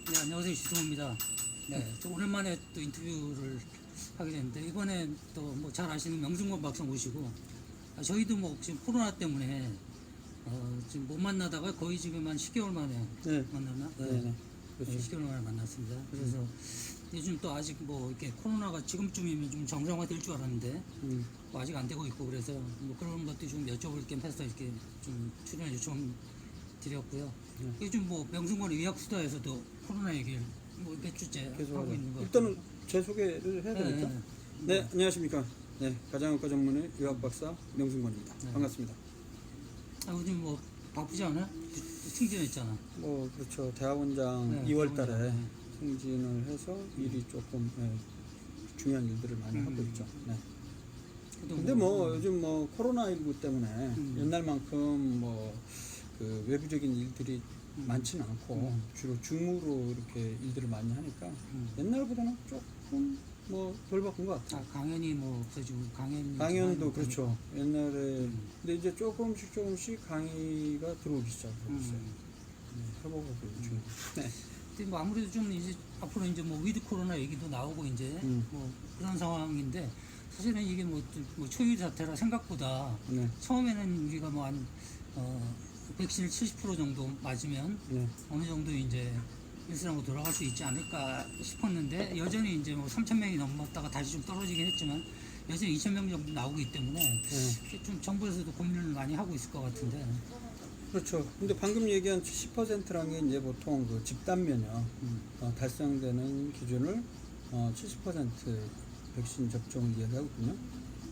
네, 안녕하세요. 시동입니다. 네, 저 오랜만에 또 인터뷰를 하게 됐는데, 이번에 또 뭐 잘 아시는 명승권 박사 모시고, 저희도 뭐 지금 코로나 때문에, 지금 못 만나다가 거의 지금 한 10개월 만에 네. 만났나? 네. 그렇죠. 10개월 만에 만났습니다. 그래서 요즘 또 아직 뭐 이렇게 코로나가 지금쯤이면 좀 정상화 될 줄 알았는데, 뭐 아직 안 되고 있고, 그래서 뭐 그런 것도 좀 여쭤볼 겸 해서 이렇게 좀 출연 요청 드렸고요. 요즘 뭐 명승권 의학수다에서도 코로나 얘기를 뭐 몇 주째 계속 하고 하죠. 있는 거. 일단은 제 소개를 해야 되겠죠? 네. 네, 안녕하십니까. 네, 가정의학과 전문의 의학박사 명승권입니다. 네. 반갑습니다. 요즘 뭐 바쁘지 않아? 승진했잖아. 뭐 그렇죠. 대학원장 네, 2월 달에 대학원장. 승진을 해서 일이 조금 중요한 일들을 많이 하고 있죠. 네. 근데 뭐 요즘 뭐 코로나19 때문에 옛날만큼 뭐 그 외부적인 일들이 많지는 않고 주로 줌으로 이렇게 일들을 많이 하니까 옛날보다는 조금 뭐 덜 바꾼 것 같아요. 강연이 뭐 없어지고 강연도 그렇죠. 옛날에 근데 이제 조금씩 강의가 들어오기 시작하고 있어요. 회복하고 중이고. 네. 근데 뭐 아무래도 좀 이제 앞으로 이제 뭐 위드 코로나 얘기도 나오고 이제 뭐 그런 상황인데, 사실은 이게 뭐 초유 자태라 생각보다 네. 처음에는 우리가 뭐 한 백신을 70% 정도 맞으면 네. 어느 정도 이제 일상으로 돌아갈 수 있지 않을까 싶었는데, 여전히 이제 뭐 3,000명이 넘었다가 다시 좀 떨어지긴 했지만 여전히 2,000명 정도 나오고 있기 때문에 좀 정부에서도 고민을 많이 하고 있을 것 같은데. 그렇죠. 근데 방금 얘기한 70%란 게 이제 보통 그 집단 면역 달성되는 기준을 70% 백신 접종을 이야기하거든요.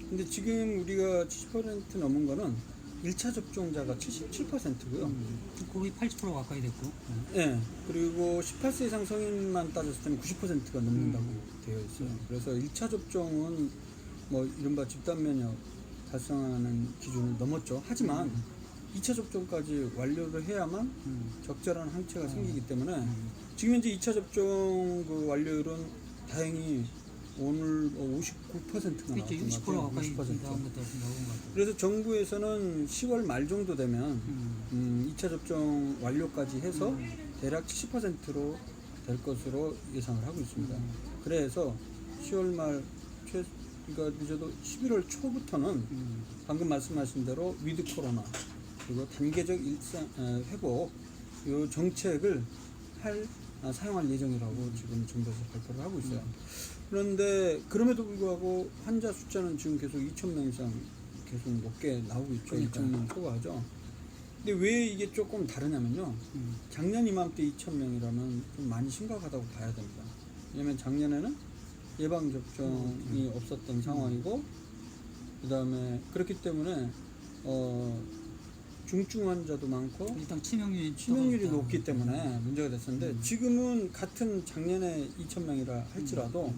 근데 지금 우리가 70% 넘은 거는 1차 접종자가 77%고요. 거의 80% 가까이 됐고. 네. 그리고 18세 이상 성인만 따졌을 때는 90%가 넘는다고 되어 있어요. 그래서 1차 접종은 뭐 이른바 집단 면역 달성하는 기준을 넘었죠. 하지만 2차 접종까지 완료를 해야만 적절한 항체가 생기기 때문에 지금 현재 2차 접종 그 완료율은 다행히 오늘 59%가 그렇죠. 나왔던 60% 것 같아요. 가까이 60%. 나온 것도 나온 것 같아요. 그래서 정부에서는 10월 말 정도 되면 2차 접종 완료까지 해서 대략 70%로 될 것으로 예상을 하고 있습니다. 그래서 10월 말 그러니까 늦어도 11월 초부터는 방금 말씀하신 대로 위드 코로나 그리고 단계적 일상 회복 이 정책을 사용할 예정이라고 지금 정부에서 발표를 하고 있어요. 그런데 그럼에도 불구하고 환자 숫자는 지금 계속 2,000명 이상 계속 높게 나오고 있죠. 2,000명 초과하죠. 근데 왜 이게 조금 다르냐면요. 작년 이맘때 2,000명이라면 좀 많이 심각하다고 봐야 됩니다. 왜냐면 작년에는 예방접종이 없었던 상황이고, 그 다음에 그렇기 때문에 중증 환자도 많고 일단 치명률이 높기 때문에 문제가 됐었는데 지금은 같은 작년에 2,000명이라 할지라도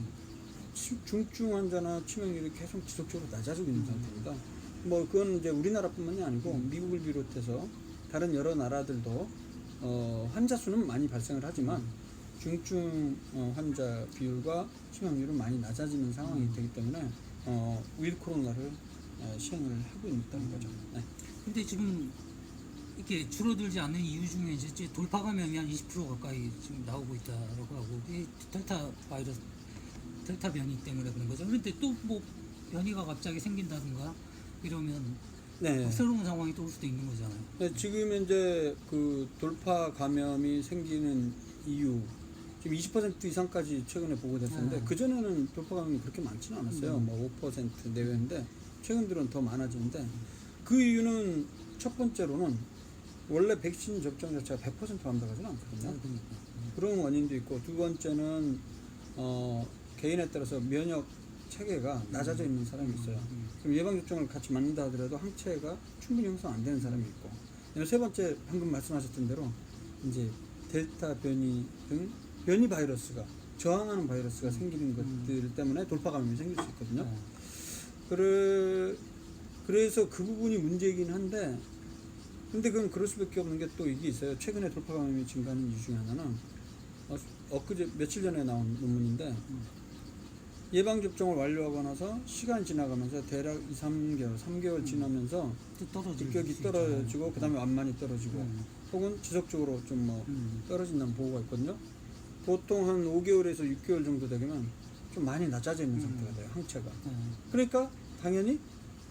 중증 환자나 치명률이 계속 지속적으로 낮아지고 있는 상태입니다. 뭐 그건 이제 우리나라뿐만이 아니고 미국을 비롯해서 다른 여러 나라들도 환자 수는 많이 발생을 하지만 중증 환자 비율과 치명률은 많이 낮아지는 상황이 되기 때문에 위드 코로나를 시행을 하고 있다는 거죠. 네. 근데 지금 이렇게 줄어들지 않는 이유 중에 이제 돌파 감염이 한 20% 가까이 지금 나오고 있다라고 하고, 이 델타 변이 때문에 그런 거죠. 그런데 또 뭐 변이가 갑자기 생긴다든가 이러면 네. 새로운 상황이 또 올 수도 있는 거잖아요. 네, 지금 현재 그 돌파 감염이 생기는 이유 지금 20% 이상까지 최근에 보고됐었는데 그전에는 돌파 감염이 그렇게 많지는 않았어요. 뭐 5% 내외인데 최근 들은 더 많아지는데 그 이유는 첫 번째로는 원래 백신 접종 자체가 100% 완벽하지는 않거든요. 그런 원인도 있고, 두 번째는 개인에 따라서 면역 체계가 낮아져 있는 사람이 있어요. 그럼 예방접종을 같이 맞는다 하더라도 항체가 충분히 형성 안 되는 사람이 있고, 세 번째 방금 말씀하셨던 대로 이제 델타 변이 등 변이 바이러스가 저항하는 바이러스가 생기는 것들 때문에 돌파 감염이 생길 수 있거든요. 그래서 그 부분이 문제이긴 한데, 근데 그건 그럴 수밖에 없는 게 또 이게 있어요. 최근에 돌파 감염이 증가하는 이유 중에 하나는 며칠 전에 나온 논문인데 예방접종을 완료하고 나서 시간이 지나가면서 대략 3개월 지나면서 급격히 떨어지고 그 다음에 완만히 떨어지고 혹은 지속적으로 좀 뭐 떨어진다는 보고가 있거든요. 보통 한 5개월에서 6개월 정도 되면 좀 많이 낮아져 있는 상태가 돼요, 항체가. 그러니까 당연히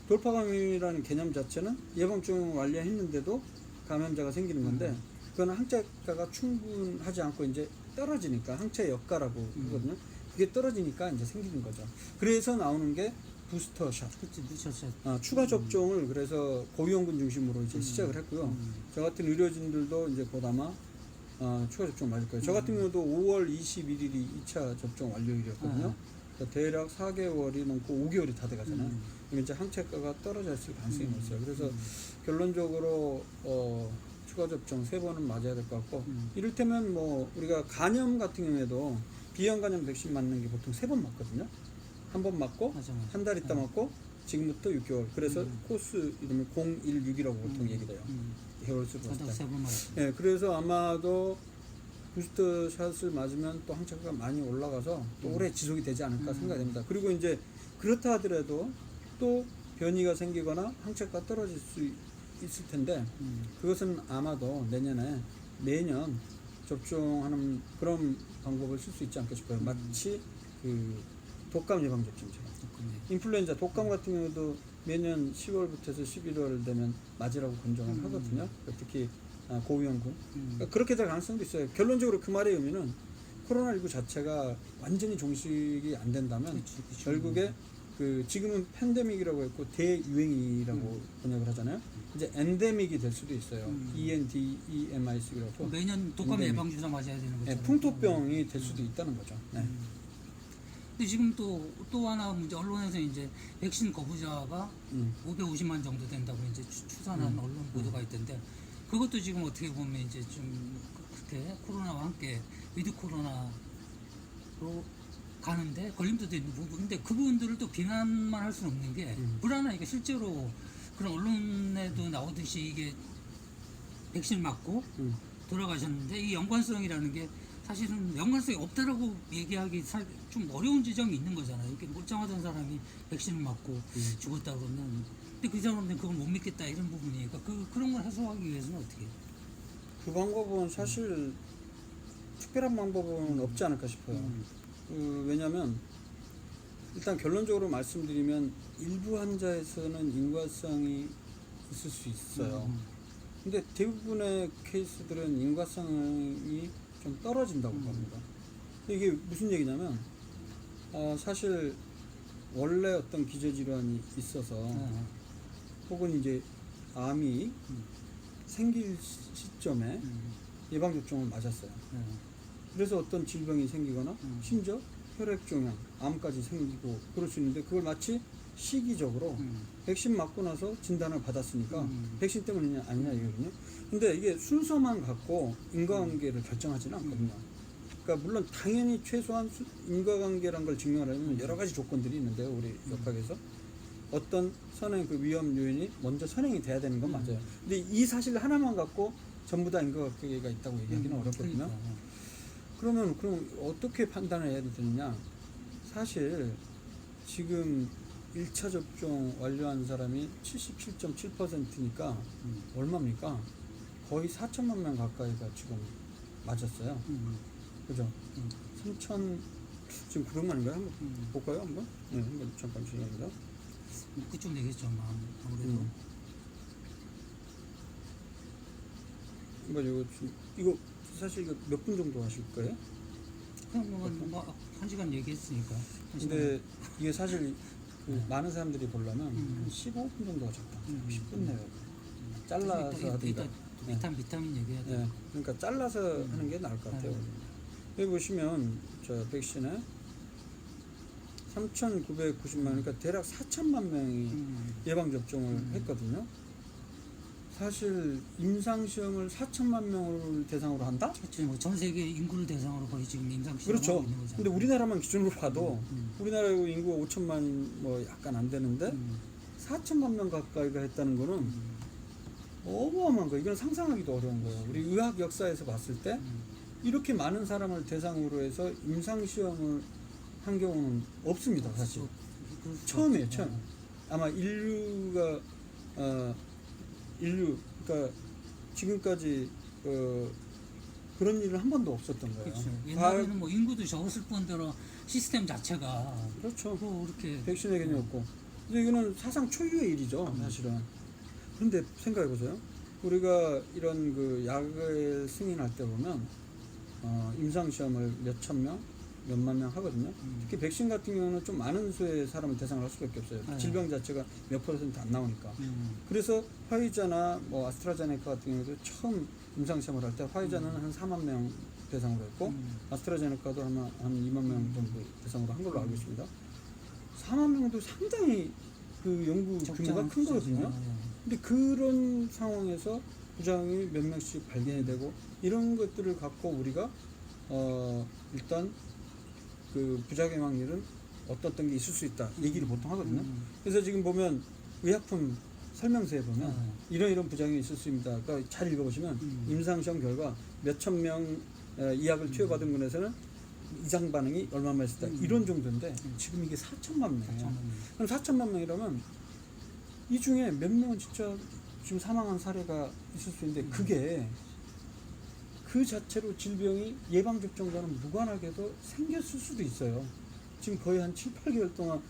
돌파감염이라는 개념 자체는 예방접종 완료했는데도 감염자가 생기는 건데 그건 항체가가 충분하지 않고 이제 떨어지니까 항체 역가라고 하거든요. 그게 떨어지니까 이제 생기는 거죠. 그래서 나오는 게 부스터샷. 그치, 부스터샷. 추가 접종을 그래서 고위험군 중심으로 이제 시작을 했고요. 저 같은 의료진들도 이제 곧 아마 추가 접종 맞을 거예요. 저 같은 경우도 5월 21일이 2차 접종 완료일이었거든요. 그러니까 대략 4개월이 넘고 5개월이 다 돼가잖아요. 그럼 이제 항체가가 떨어져 있을 가능성이 있어요. 그래서 결론적으로 추가 접종 3번은 맞아야 될 것 같고, 이를테면 뭐 우리가 간염 같은 경우에도 비형 간염 백신 맞는 게 보통 3번 맞거든요. 한 번 맞고 한 달 있다 맞고 지금부터 6개월. 그래서 코스 이름을 016이라고 보통 얘기를 해요. 해월수 봤을 때. 네, 그래서 아마도 부스터 샷을 맞으면 또 항체가 많이 올라가서 또 오래 지속이 되지 않을까 생각이 됩니다. 그리고 이제 그렇다 하더라도 또 변이가 생기거나 항체가 떨어질 수 있을 텐데 그것은 아마도 내년에 매년 접종하는 그런 방법을 쓸 수 있지 않겠 싶어요. 마치 그 독감 예방 접종처럼. 인플루엔자 독감 같은 경우도 매년 10월부터 해서 11월 되면 맞으라고 권장을 하거든요. 특히 고위험군. 그러니까 그렇게 될 가능성도 있어요. 결론적으로 그 말의 의미는 코로나19 자체가 완전히 종식이 안 된다면 결국에 그 지금은 팬데믹이라고 했고 대유행이라고 번역을 하잖아요. 이제 엔데믹이 될 수도 있어요. ENDEMIC라고. 매년 독감 예방 주사 맞아야 되는 거죠. 네, 풍토병이 될 수도 있다는 거죠. 네. 근데 지금 또 하나 문제, 언론에서 이제 백신 거부자가 550만 정도 된다고 이제 추산한 언론 보도가 있던데, 그것도 지금 어떻게 보면 이제 좀 그렇게 코로나와 함께 위드 코로나로 가는데 걸림돌도 있는 부분. 근데 그분들을 또 비난만 할 수는 없는 게 불안하니까 실제로 그런 언론에도 나오듯이 이게 백신 맞고 돌아가셨는데 이 연관성이라는 게 사실은 연관성이 없다라고 얘기하기 좀 어려운 지점이 있는 거잖아요. 이렇게 멀쩡하던 사람이 백신을 맞고 죽었다 그러면, 근데 그 사람들은 그걸 못 믿겠다 이런 부분이니까 그런 걸 해소하기 위해서는 어떻게 해요? 그 방법은 사실 특별한 방법은 없지 않을까 싶어요. 왜냐하면 일단 결론적으로 말씀드리면 일부 환자에서는 인과성이 있을 수 있어요. 근데 대부분의 케이스들은 인과성이 좀 떨어진다고 봅니다. 이게 무슨 얘기냐면 사실 원래 어떤 기저질환이 있어서 혹은 이제 암이 생길 시점에 예방접종을 맞았어요. 그래서 어떤 질병이 생기거나 심지어 혈액종양, 암까지 생기고 그럴 수 있는데 그걸 마치 시기적으로 백신 맞고 나서 진단을 받았으니까 백신 때문이냐 아니냐 이거거든요. 근데 이게 순서만 갖고 인과관계를 결정하지는 않거든요. 그러니까 물론 당연히 최소한 인과관계란 걸 증명하려면 여러 가지 조건들이 있는데요. 우리 역학에서 어떤 선행 그 위험 요인이 먼저 선행이 돼야 되는 건 맞아요. 근데 이 사실 하나만 갖고 전부 다 인과관계가 있다고 얘기하기는 어렵거든요. 그럼 어떻게 판단을 해야 되느냐? 사실 지금 1차 접종 완료한 사람이 77.7%니까 얼마입니까? 거의 4천만 명 가까이가 지금 맞았어요. 그죠? 3천 지금 900만인가요? 한번 볼까요? 한번? 네, 한번 잠깐 주시합니다. 그쯤 되겠죠, 아무래도. 이거 사실 이거 몇 분 정도 하실 거예요? 그냥 뭐 1시간 얘기했으니까. 근데 이게 사실 많은 사람들이 보려면 한 15분 정도 하셨다. 10분 내외. 잘라서 하든가. 비타민 얘기해야 돼. 네, 그러니까 잘라서 하는 게 나을 것 같아요. 여기 보시면 저 백신에 3,990만, 그러니까 대략 4천만 명이 예방 접종을 했거든요. 사실 임상시험을 4천만 명을 대상으로 한다? 그렇죠. 뭐 전 세계 인구를 대상으로 거의 지금 임상시험 그렇죠. 하고 있는 거잖아요. 근데 우리나라만 기준으로 봐도 우리나라 인구가 5천만 뭐 약간 안 되는데 4천만 명 가까이가 했다는 거는 어마어마한 거예요. 이건 상상하기도 어려운 거예요. 우리 의학 역사에서 봤을 때 이렇게 많은 사람을 대상으로 해서 임상시험을 한 경우는 없습니다. 사실 처음이에요. 처음. 아마 인류가 그러니까 지금까지 그런 일은 한 번도 없었던 거예요. 그렇죠. 옛날에는 뭐 인구도 적었을 뿐더러 시스템 자체가 그렇죠. 뭐 이렇게 백신의 개념이 없고. 근데 이거는 사상 초유의 일이죠, 사실은. 그런데 생각해 보세요. 우리가 이런 그 약을 승인할 때 보면 임상 시험을 몇천 명, 몇만 명 하거든요. 특히 백신 같은 경우는 좀 많은 수의 사람을 대상을 할 수밖에 없어요. 네. 질병 자체가 몇 % 안 나오니까. 그래서 화이자나 뭐 아스트라제네카 같은 경우도 처음 임상 시험을 할 때 화이자는 한 4만 명 대상으로 했고 아스트라제네카도 한 2만 명 정도 대상으로 한 걸로 알고 있습니다. 4만 명도 상당히 그 연구 규모가 큰 거거든요. 근데 그런 상황에서 부작용이 몇 명씩 발견이 되고 이런 것들을 갖고 우리가 일단 그 부작용 확률은 어떤 게 있을 수 있다 얘기를 보통 하거든요. 그래서 지금 보면 의약품 설명서에 보면 이런 부작용이 있을 수 있습니다. 그러니까 잘 읽어보시면 임상시험 결과 몇천 명 이 약을 투여받은 군에서는 이상 반응이 얼마나 있었다 이런 정도인데 지금 이게 4천만 명이에요. 그럼 4천만 명이라면 이 중에 몇 명은 진짜 지금 사망한 사례가 있을 수 있는데 그게 그 자체로 질병이 예방접종과는 무관하게도 생겼을 수도 있어요. 지금 거의 한 7, 8개월 동안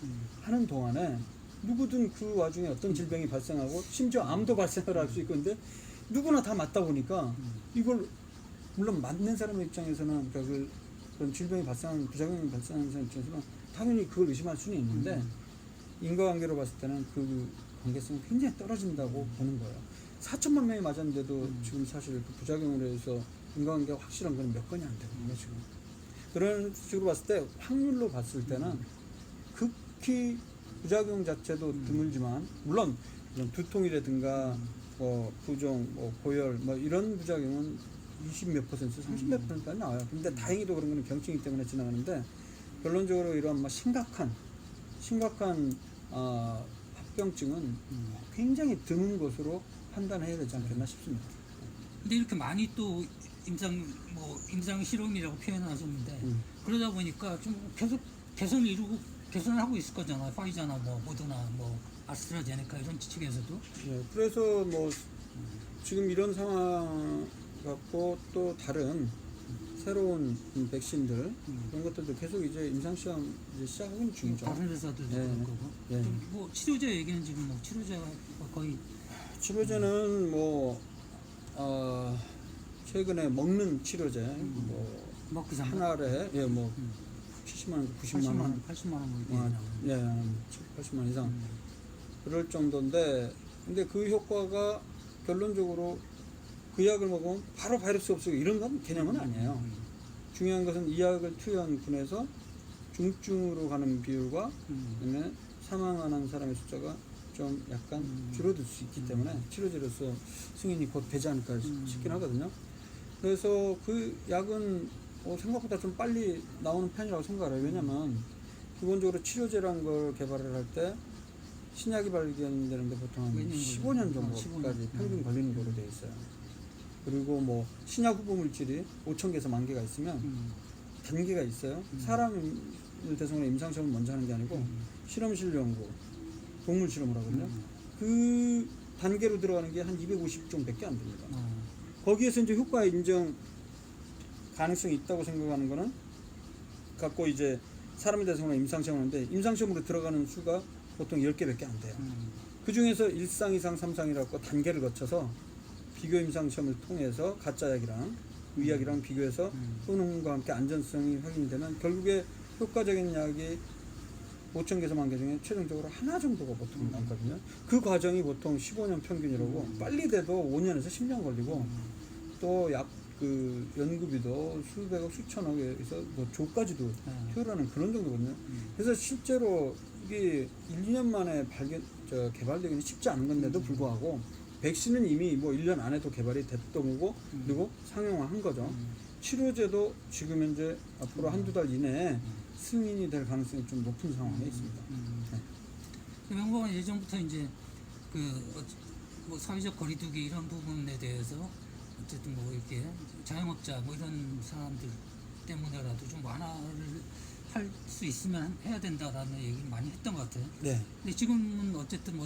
하는 동안에 누구든 그 와중에 어떤 질병이 발생하고 심지어 암도 발생을 할 수 있고 근데 누구나 다 맞다 보니까 이걸 물론 맞는 사람의 입장에서는 그러니까 그런 질병이 발생하는 부작용이 발생하는 사람 입장에서는 당연히 그걸 의심할 수는 있는데 인과관계로 봤을 때는 그 관계성이 굉장히 떨어진다고 보는 거예요. 4천만 명이 맞았는데도 지금 사실 그 부작용으로 해서 인과관계가 확실한 건 몇 건이 안 되거든요, 지금. 그런 식으로 봤을 때, 확률로 봤을 때는 극히 부작용 자체도 드물지만, 물론 이런 두통이라든가, 부종, 고열, 이런 부작용은 20몇 %, 30몇 %까지 나와요. 근데 다행히도 그런 거는 경증이기 때문에 지나가는데, 결론적으로 이런 심각한 합병증은 굉장히 드문 것으로 판단해야 되지 않겠나 싶습니다. 근데 이렇게 많이 또 임상 실험이라고 표현하셨는데 그러다 보니까 좀 계속 개선을 하고 있을 거잖아요. 화이자나 모더나 아스트라제네카 이런 측에서도. 네, 그래서 지금 이런 상황 갖고 또 다른 새로운 백신들 이런 것들도 계속 이제 임상 시험 이제 시작하는 중이죠. 다른 회사들도 네. 그럴 거고. 네. 또 치료제 얘기는 지금 치료제가 거의 치료제는 최근에 먹는 치료제 먹기 전 한 알에 70만 원, 90만 원, 80만 원 80만 원 이상 그럴 정도인데 근데 그 효과가 결론적으로 그 약을 먹으면 바로 바이러스 없애고 이런 건 개념은 아니에요. 중요한 것은 이 약을 투여한 분에서 중증으로 가는 비율과 그다음에 사망하는 사람의 숫자가 좀 약간 줄어들 수 있기 때문에 치료제로서 승인이 곧 되지 않을까 싶긴 하거든요. 그래서 그 약은 생각보다 좀 빨리 나오는 편이라고 생각을 해요. 왜냐면 기본적으로 치료제라는 걸 개발을 할 때 신약이 발견되는데 보통 한 15년 정도까지 평균 걸리는 거로 되어 있어요. 그리고 신약 후보 물질이 5,000개에서 10,000개가 있으면 단계가 있어요. 사람을 대상으로 임상시험을 먼저 하는 게 아니고 실험실 연구, 동물 실험을 하거든요. 그 단계로 들어가는 게 한 250종밖에 안 됩니다. 거기에서 이제 효과 인정 가능성이 있다고 생각하는 거는 갖고 이제 사람을 대상으로 임상시험을 하는데 임상시험으로 들어가는 수가 보통 10개밖에 안 돼요. 그 중에서 1상, 2상, 3상이라고 단계를 거쳐서 비교 임상시험을 통해서 가짜약이랑 의약이랑 비교해서 효능과 함께 안전성이 확인되면 결국에 효과적인 약이 5,000개에서 10,000개 중에 최종적으로 하나 정도가 보통 남거든요. 그 과정이 보통 15년 평균이라고 빨리 돼도 5년에서 10년 걸리고 또 약 그 연구비도 수백억 수천억에서 조까지도 투여하는 그런 정도거든요. 그래서 실제로 이게 1, 2년 만에 개발되기는 쉽지 않은 건데도 불구하고 백신은 이미 1년 안에도 개발이 됐던 거고 그리고 상용화한 거죠. 치료제도 지금 현재 앞으로 한두 달 이내에 승인이 될 가능성이 좀 높은 상황에 있습니다. 명목은 예전부터 이제 사회적 거리두기 이런 부분에 대해서 어쨌든 이렇게 자영업자 이런 사람들 때문에라도 좀 완화를 할 수 있으면 해야 된다라는 얘기를 많이 했던 것 같아요. 네. 근데 지금은 어쨌든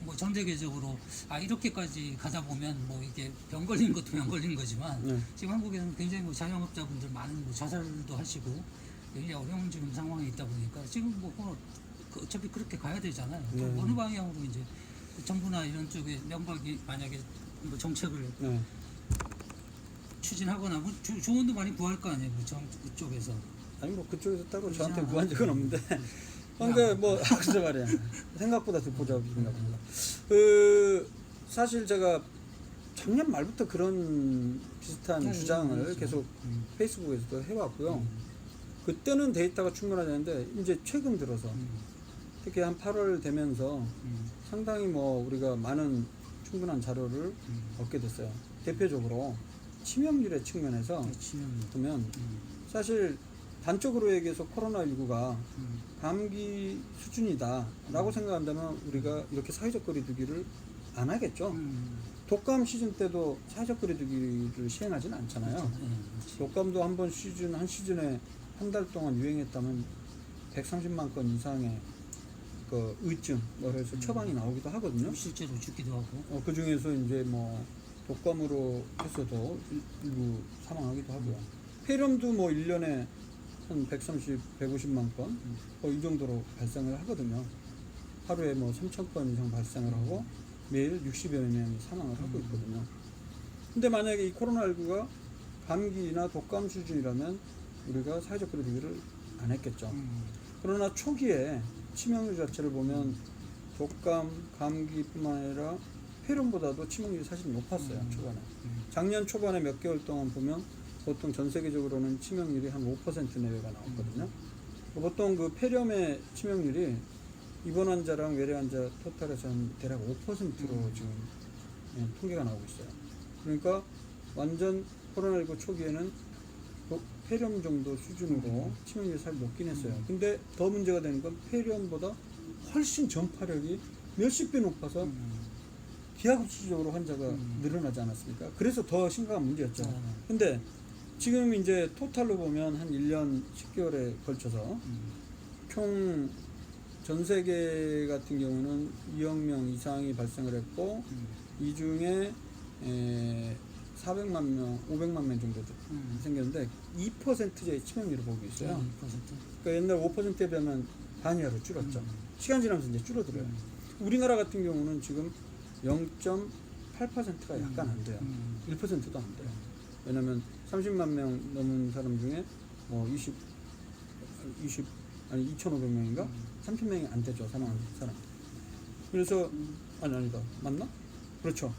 뭐 전 세계적으로 이렇게까지 가다 보면 뭐 이게 병 걸린 것도 병 걸린 거지만 네. 지금 한국에서는 굉장히 뭐 자영업자분들 많은 뭐 자살도 하시고 굉장히 어려운 지금 상황에 있다 보니까 지금 뭐 어차피 그렇게 가야 되잖아요. 또 네. 어느 방향으로 이제 정부나 이런 쪽에 명박이 만약에 뭐 정책을 네. 추진하거나 뭐 조언도 많이 구할 거 아니에요, 그쪽에서. 아니 뭐 그쪽에서 따로 그렇지 저한테 않아. 구한 적은 없는데 근데 뭐 글쎄 말이야 생각보다 듣보잡인가 봅니다. 그 사실 제가 작년 말부터 그런 비슷한 네, 주장을 그렇죠. 계속 페이스북에서도 해왔고요. 그때는 데이터가 충분하다는데 이제 최근 들어서 특히 한 8월 되면서 상당히 뭐 우리가 많은 충분한 자료를 얻게 됐어요. 대표적으로 치명률의 측면에서 보면 사실 단적으로 얘기해서 코로나19가 감기 수준이다라고 생각한다면 우리가 이렇게 사회적 거리두기를 안 하겠죠. 독감 시즌 때도 사회적 거리두기를 시행하지는 않잖아요. 독감도 한 시즌에 한 달 동안 유행했다면 130만 건 이상의 그 의증, 그래서 처방이 나오기도 하거든요. 실제로 죽기도 하고. 그 중에서 이제 뭐 독감으로 해서도 일부 사망하기도 하고요. 폐렴도 뭐 1년에 한 130, 150만 건, 이 정도로 발생을 하거든요. 하루에 뭐 3천 건 이상 발생을 하고 매일 60여 명이 사망을 하고 있거든요. 근데 만약에 이 코로나19가 감기나 독감 수준이라면 우리가 사회적 거리두기를 안 했겠죠. 그러나 초기에 치명률 자체를 보면 독감, 감기뿐만 아니라 폐렴보다도 치명률이 사실 높았어요. 초반에. 작년 초반에 몇 개월 동안 보면 보통 전 세계적으로는 치명률이 한 5% 내외가 나왔거든요. 보통 그 폐렴의 치명률이 입원 환자랑 외래 환자 토탈에서 한 대략 5%로 지금 통계가 나오고 있어요. 그러니까 완전 코로나19 초기에는 폐렴 정도 수준으로 치명률이 사실 높긴 했어요. 근데 더 문제가 되는 건 폐렴보다 훨씬 전파력이 몇십 배 높아서 기하급수적으로 환자가 늘어나지 않았습니까? 그래서 더 심각한 문제였죠. 근데 지금 이제 토탈로 보면 한 1년 10개월에 걸쳐서 총 전 세계 같은 경우는 2억 명 이상이 발생을 했고 이 중에 400만 명, 500만 명 정도 생겼는데 2%의 치명률을 보고 있어요. 2%. 그러니까 옛날 5%에 비하면 반 이하로 줄었죠. 시간 지나면서 이제 줄어들어요. 우리나라 같은 경우는 지금 0.8%가 약간 안 돼요. 1%도 안 돼요. 왜냐면 30만 명 넘은 사람 중에 뭐 2,500명인가? 30명이 안 되죠, 사망한 사람. 그래서, 아니다. 맞나? 그렇죠.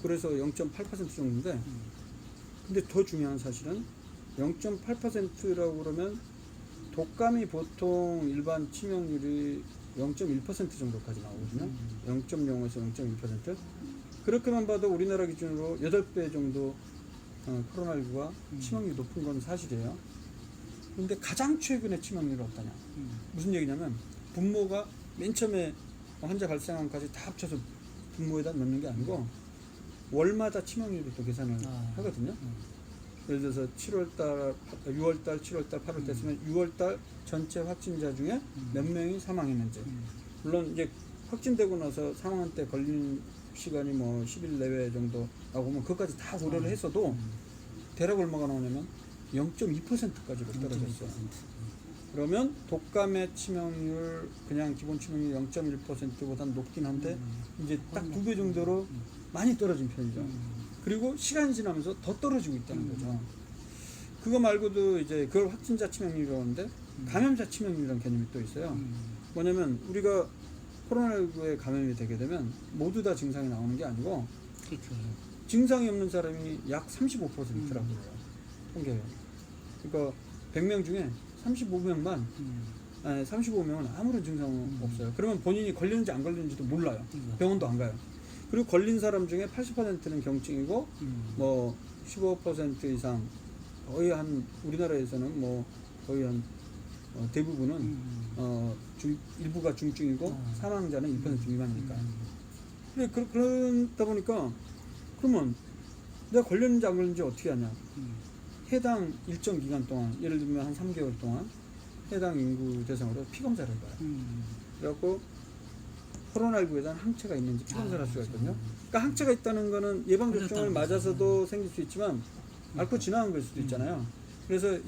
그래서 0.8% 정도인데, 근데 더 중요한 사실은 0.8%라고 그러면 독감이 보통 일반 치명률이 0.1% 정도까지 나오거든요. 0.05에서 0.1%. 그렇게만 봐도 우리나라 기준으로 8배 정도 코로나19가 치명률이 높은 건 사실이에요. 근데 가장 최근에 치명률이 어떠냐? 무슨 얘기냐면 분모가 맨 처음에 환자 발생한까지 다 합쳐서 분모에다 넣는 게 아니고 월마다 치명률을 또 계산을 하거든요. 예를 들어서 7월달, 6월달, 7월달, 8월달 했으면 6월달 전체 확진자 중에 몇 명이 사망했는지. 물론 이제 확진되고 나서 사망한 때 걸린 시간이 뭐 10일 내외 정도 나오면 그것까지 다 고려를 했어도 대략 얼마가 나오냐면 0.2%까지로 떨어졌어요. 그러면 독감의 치명률, 그냥 기본 치명률 0.1%보다 높긴 한데 이제 딱 2배 정도로 많이 떨어진 편이죠. 그리고 시간이 지나면서 더 떨어지고 있다는 거죠. 그거 말고도 이제 그걸 확진자 치명률이라고 하는데 감염자 치명률이라는 개념이 또 있어요. 뭐냐면 우리가 코로나19에 감염이 되게 되면 모두 다 증상이 나오는 게 아니고 증상이 없는 사람이 약 35%라고요. 통계요. 그러니까 100명 중에 35명만 35명은 아무런 증상 없어요. 그러면 본인이 걸리는지 안 걸리는지도 몰라요. 병원도 안 가요. 그리고 걸린 사람 중에 80%는 경증이고 뭐 15% 이상 거의 한 우리나라에서는 뭐 거의 한 대부분은 일부가 중증이고 사망자는 1% 미만이니까. 그러다 보니까 그러면 내가 걸렸는지 안 걸렸는지 어떻게 하냐? 해당 일정 기간 동안, 예를 들면 한 3개월 동안 해당 인구 대상으로 피검사를 해봐요. 그래갖고 코로나19에 대한 항체가 있는지 피검사를 할 수가 있거든요. 그러니까 항체가 있다는 거는 예방접종을 걸렸다는 맞아서도 생길 수 있지만 앓고 지나간 걸 수도 있잖아요. 그래서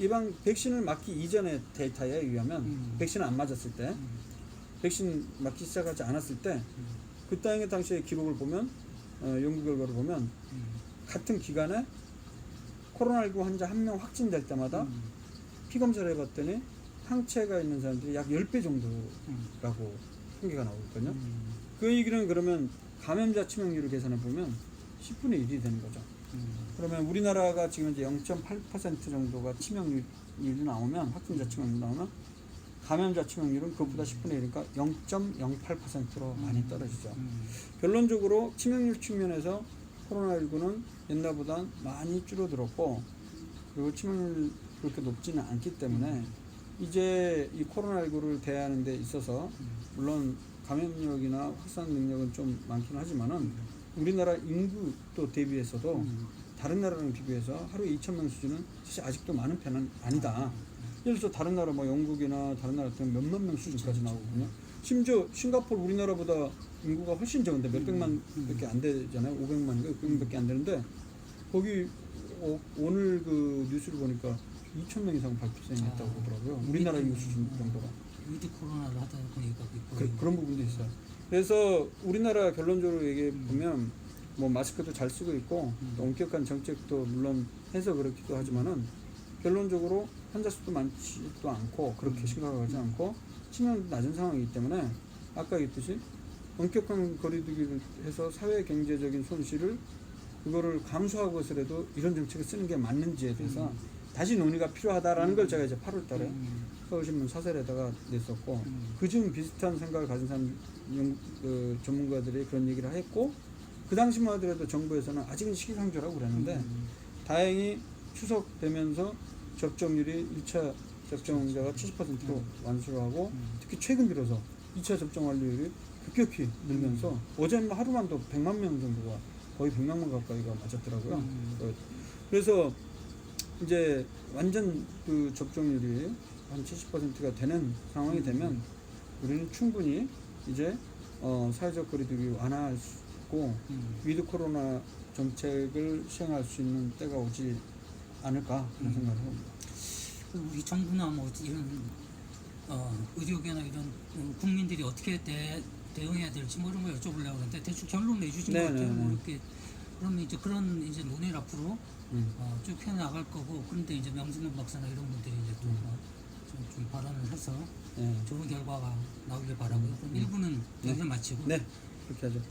백신을 맞기 이전의 데이터에 의하면 백신을 안 맞았을 때, 백신 맞기 시작하지 않았을 때, 그 당시의 기록을 보면, 연구 결과를 보면, 같은 기간에 코로나19 환자 한 명 확진될 때마다 피검사를 해봤더니 항체가 있는 사람들이 약 10배 정도라고 통계가 나오고 있거든요. 그 얘기는 그러면 감염자 치명률을 계산해 보면 10분의 1이 되는 거죠. 그러면 우리나라가 지금 이제 0.8% 정도가 치명률이 나오면, 확진자 치명률이 나오면, 감염자 치명률은 그것보다 10분의 1이니까 0.08%로 많이 떨어지죠. 결론적으로 치명률 측면에서 코로나19는 옛날보다 많이 줄어들었고, 그리고 치명률 그렇게 높지는 않기 때문에 이제 이 코로나19를 대하는 데 있어서 물론 감염력이나 확산 능력은 좀 많긴 하지만은 우리나라 인구 또 대비해서도 다른 나라랑 비교해서 하루에 2,000명 수준은 사실 아직도 많은 편은 아니다. 예를 들어서 다른 나라 뭐 영국이나 다른 나라 같은 몇만 명 수준까지 나오거든요. 심지어 싱가포르 우리나라보다 인구가 훨씬 적은데 몇백만 밖에 안 되잖아요. 500만인가 600만 밖에 안 되는데 거기 오늘 그 뉴스를 보니까 2,000명 이상 발생했다고 그러더라고요. 우리나라 인구 수준 정도가. 위드 코로나를 하다 보니까 그런 부분도 있어요. 그래서 우리나라 결론적으로 얘기해 보면 뭐 마스크도 잘 쓰고 있고 또 엄격한 정책도 물론 해서 그렇기도 하지만은 결론적으로 환자 수도 많지도 않고 그렇게 심각하지 않고 치명률도 낮은 상황이기 때문에 아까 얘기했듯이 엄격한 거리두기를 해서 사회 경제적인 손실을 그거를 감수하고 서라도 이런 정책을 쓰는 게 맞는지에 대해서 다시 논의가 필요하다라는 걸 제가 이제 8월 달에 서울신문 사설에다가 냈었고 그중 비슷한 생각을 가진 사람 전문가들이 그런 얘기를 했고 그 당시만 하더라도 정부에서는 아직은 시기상조라고 그랬는데 다행히 추석 되면서 접종률이 1차 접종자가 70%로 완수를 하고 특히 최근 들어서 2차 접종 완료율이 급격히 늘면서 어제 하루만도 100만 명 정도가 거의 100만 명 가까이가 맞았더라고요. 그래서 이제 완전 그 접종률이 한 70%가 되는 상황이 되면 우리는 충분히 이제 사회적 거리두기 완화할 수 있고 위드 코로나 정책을 시행할 수 있는 때가 오지 않을까 그런 생각을 합니다. 우리 정부나 뭐 이런 의료계나 이런 국민들이 어떻게 대응해야 될지 뭐 이런 거 여쭤보려고 하는데 대충 결론 내주신 것 같아요. 뭐 이렇게 그러면 이제 그런 이제 논의를 앞으로 쭉 펴나갈 거고 그런데 이제 명진동 박사나 이런 분들이 이제 또 좀 발언을 해서 좋은 결과가 나오길 바라고요. 그럼 1부는 여기서 마치고 네, 그렇게 하죠.